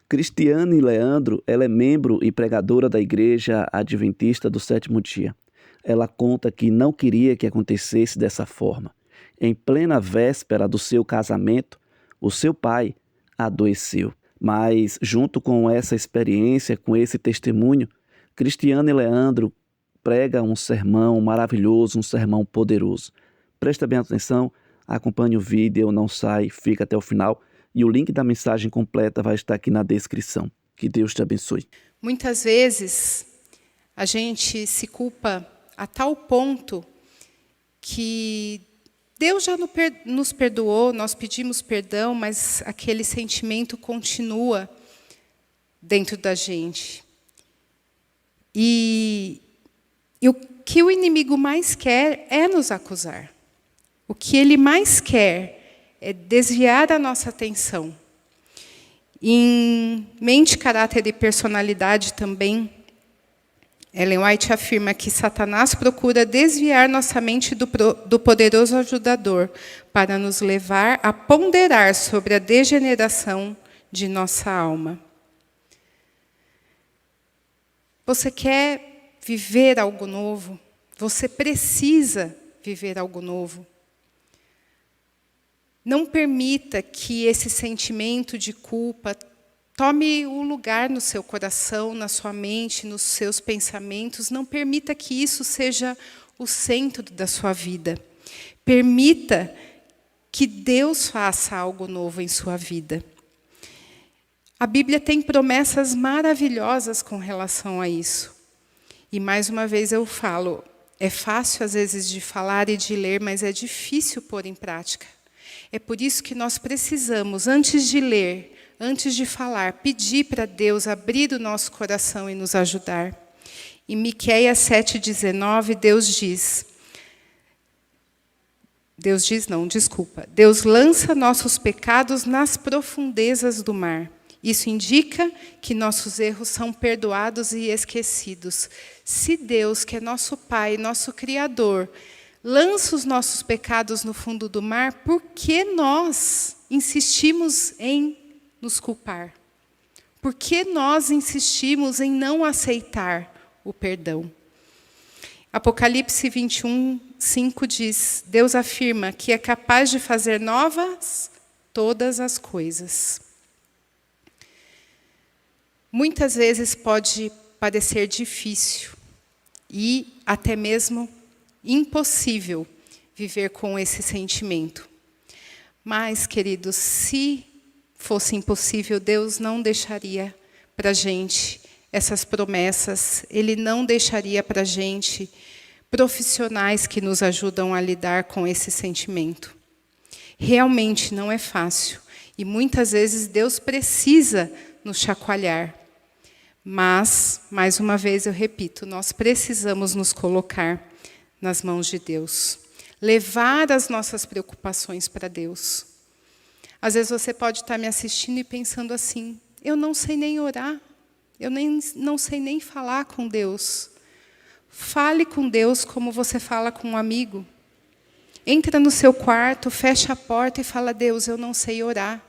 Cristiane Leandro, ela é membro e pregadora da Igreja Adventista do Sétimo Dia. Ela conta que não queria que acontecesse dessa forma. Em plena véspera do seu casamento, o seu pai adoeceu. Mas, junto com essa experiência, com esse testemunho, Cristiane Leandro prega um sermão maravilhoso, um sermão poderoso. Presta bem atenção, acompanhe o vídeo, não sai, fica até o final. E o link da mensagem completa vai estar aqui na descrição. Que Deus te abençoe. Muitas vezes, a gente se culpa a tal ponto que Deus já nos perdoou, nós pedimos perdão, mas aquele sentimento continua dentro da gente. E o que o inimigo mais quer é nos acusar. O que ele mais quer é desviar a nossa atenção. Em Mente, Caráter e Personalidade também, Ellen White afirma que Satanás procura desviar nossa mente do poderoso ajudador para nos levar a ponderar sobre a degeneração de nossa alma. Você quer viver algo novo? Você precisa viver algo novo. Não permita que esse sentimento de culpa tome o lugar no seu coração, na sua mente, nos seus pensamentos. Não permita que isso seja o centro da sua vida. Permita que Deus faça algo novo em sua vida. A Bíblia tem promessas maravilhosas com relação a isso. E, mais uma vez, eu falo, é fácil, às vezes, de falar e de ler, mas é difícil pôr em prática. É por isso que nós precisamos, antes de ler, antes de falar, pedir para Deus abrir o nosso coração e nos ajudar. Em Miqueias 7,19, Deus lança nossos pecados nas profundezas do mar. Isso indica que nossos erros são perdoados e esquecidos. Se Deus, que é nosso Pai, nosso Criador, lança os nossos pecados no fundo do mar, por que nós insistimos em nos culpar? Por que nós insistimos em não aceitar o perdão? Apocalipse 21:5 diz, Deus afirma que é capaz de fazer novas todas as coisas. Muitas vezes pode parecer difícil e até mesmo impossível viver com esse sentimento. Mas, queridos, se fosse impossível, Deus não deixaria para a gente essas promessas. Ele não deixaria para a gente profissionais que nos ajudam a lidar com esse sentimento. Realmente não é fácil. E muitas vezes Deus precisa nos chacoalhar. Mas, mais uma vez eu repito, nós precisamos nos colocar nas mãos de Deus. Levar as nossas preocupações para Deus. Às vezes você pode estar me assistindo e pensando assim, eu não sei nem orar, eu não sei nem falar com Deus. Fale com Deus como você fala com um amigo. Entra no seu quarto, fecha a porta e fala, Deus, eu não sei orar.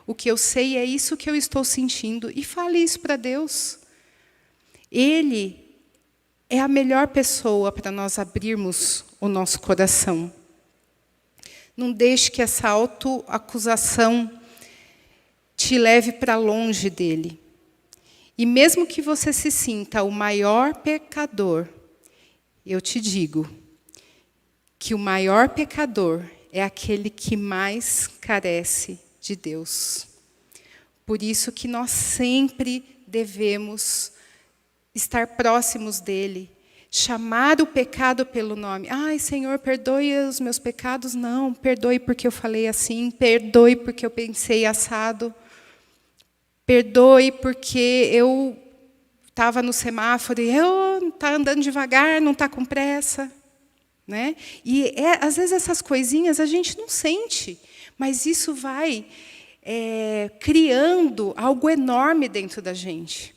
O que eu sei é isso que eu estou sentindo. E fale isso para Deus. Ele é a melhor pessoa para nós abrirmos o nosso coração. Não deixe que essa autoacusação te leve para longe dele. E mesmo que você se sinta o maior pecador, eu te digo que o maior pecador é aquele que mais carece de Deus. Por isso que nós sempre devemos estar próximos dele, chamar o pecado pelo nome. Ai, Senhor, perdoe os meus pecados. Não, perdoe porque eu falei assim, perdoe porque eu pensei assado, perdoe porque eu estava no semáforo e eu está andando devagar, não está com pressa. Né? E às vezes essas coisinhas a gente não sente, mas isso vai criando algo enorme dentro da gente.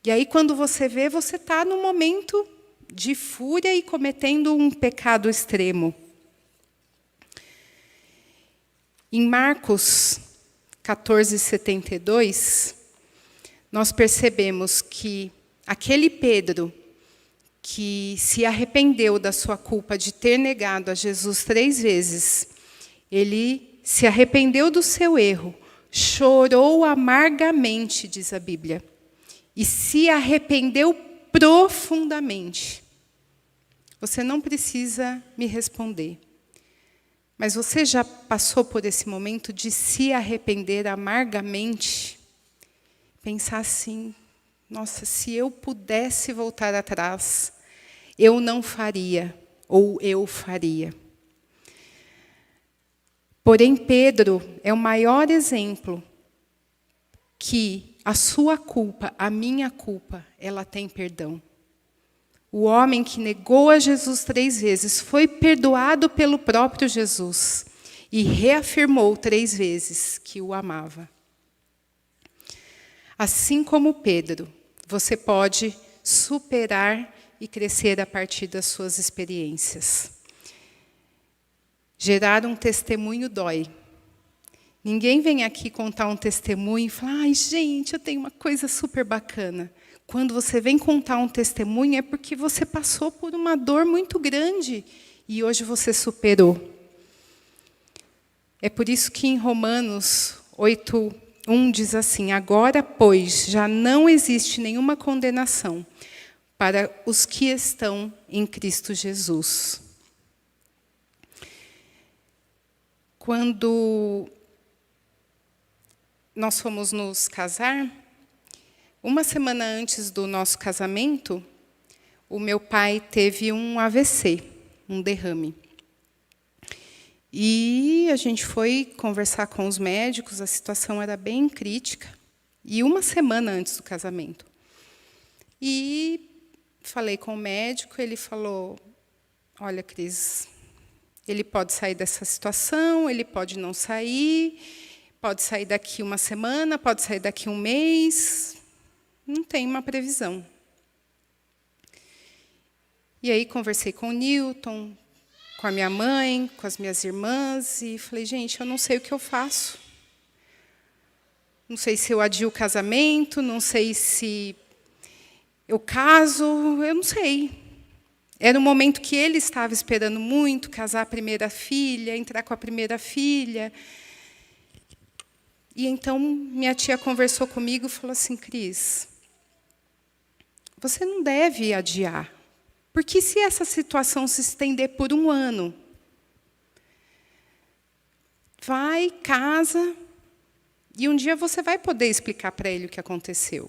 E aí, quando você vê, você está num momento de fúria e cometendo um pecado extremo. Em Marcos 14:72, nós percebemos que aquele Pedro que se arrependeu da sua culpa de ter negado a Jesus 3 vezes, ele se arrependeu do seu erro, chorou amargamente, diz a Bíblia, e se arrependeu profundamente. Você não precisa me responder, mas você já passou por esse momento de se arrepender amargamente? Pensar assim, nossa, se eu pudesse voltar atrás, eu não faria, ou eu faria. Porém, Pedro é o maior exemplo que a sua culpa, a minha culpa, ela tem perdão. O homem que negou a Jesus 3 vezes foi perdoado pelo próprio Jesus e reafirmou 3 vezes que o amava. Assim como Pedro, você pode superar e crescer a partir das suas experiências. Gerar um testemunho dói. Ninguém vem aqui contar um testemunho e falar, ai, gente, eu tenho uma coisa super bacana. Quando você vem contar um testemunho é porque você passou por uma dor muito grande e hoje você superou. É por isso que em Romanos 8:1 diz assim, agora, pois, já não existe nenhuma condenação para os que estão em Cristo Jesus. Quando nós fomos nos casar, uma semana antes do nosso casamento, o meu pai teve um AVC, um derrame. E a gente foi conversar com os médicos, a situação era bem crítica, e uma semana antes do casamento. E falei com o médico, ele falou, olha, Cris, ele pode sair dessa situação, ele pode não sair, pode sair daqui uma semana, pode sair daqui um mês, não tem uma previsão. E aí conversei com o Newton, com a minha mãe, com as minhas irmãs, e falei, gente, eu não sei o que eu faço. Não sei se eu adio o casamento, não sei se eu caso, eu não sei. Era um momento que ele estava esperando muito, casar a primeira filha, entrar com a primeira filha. E então minha tia conversou comigo e falou assim, Cris, você não deve adiar. Porque se essa situação se estender por 1 ano, vai, casa, e um dia você vai poder explicar para ele o que aconteceu.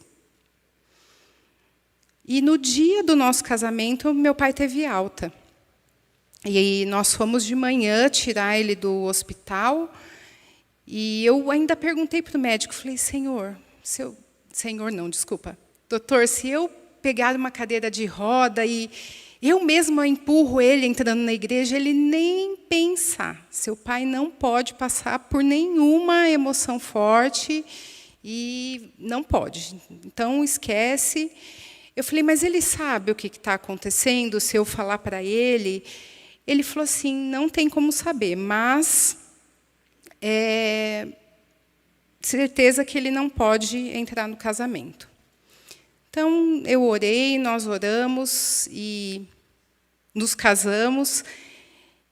E no dia do nosso casamento, meu pai teve alta. E aí nós fomos de manhã tirar ele do hospital, e eu ainda perguntei para o médico, falei, doutor, se eu pegar uma cadeira de roda e eu mesma empurro ele entrando na igreja, ele nem pensar. Seu pai não pode passar por nenhuma emoção forte e não pode. Então, esquece. Eu falei, mas ele sabe o que está acontecendo? Se eu falar para ele? Ele falou assim, não tem como saber, mas certeza que ele não pode entrar no casamento. Então, eu orei, nós oramos e nos casamos.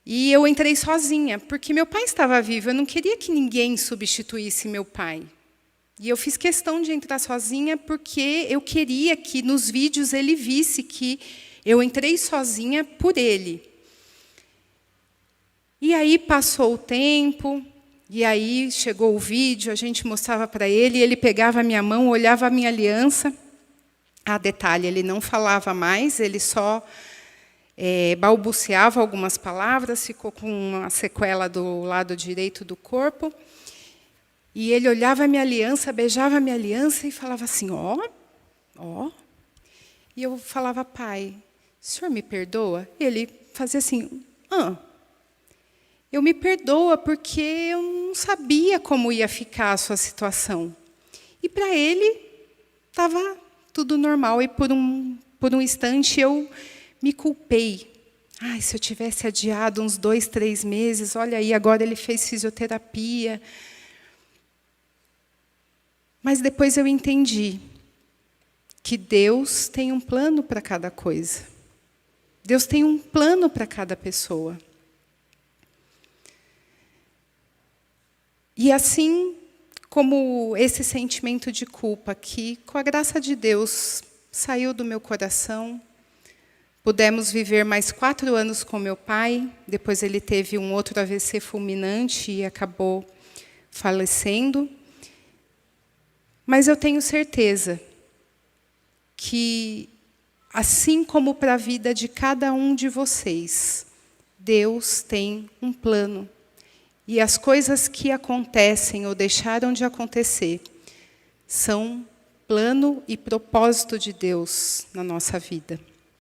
E eu entrei sozinha, porque meu pai estava vivo. Eu não queria que ninguém substituísse meu pai. E eu fiz questão de entrar sozinha, porque eu queria que nos vídeos ele visse que eu entrei sozinha por ele. E aí passou o tempo, e aí chegou o vídeo, a gente mostrava para ele, e ele pegava a minha mão, olhava a minha aliança. Ah, detalhe, ele não falava mais, ele só balbuciava algumas palavras, ficou com uma sequela do lado direito do corpo. E ele olhava a minha aliança, beijava a minha aliança e falava assim, ó. E eu falava, pai, o senhor me perdoa? E ele fazia assim, eu me perdoa porque eu não sabia como ia ficar a sua situação. E para ele estava tudo normal, e por um instante eu me culpei. Ai, se eu tivesse adiado uns 2, 3 meses, olha aí, agora ele fez fisioterapia. Mas depois eu entendi que Deus tem um plano para cada coisa. Deus tem um plano para cada pessoa. E assim como esse sentimento de culpa que, com a graça de Deus, saiu do meu coração, pudemos viver mais 4 anos com meu pai, depois ele teve um outro AVC fulminante e acabou falecendo. Mas eu tenho certeza que, assim como para a vida de cada um de vocês, Deus tem um plano. E as coisas que acontecem ou deixaram de acontecer são plano e propósito de Deus na nossa vida.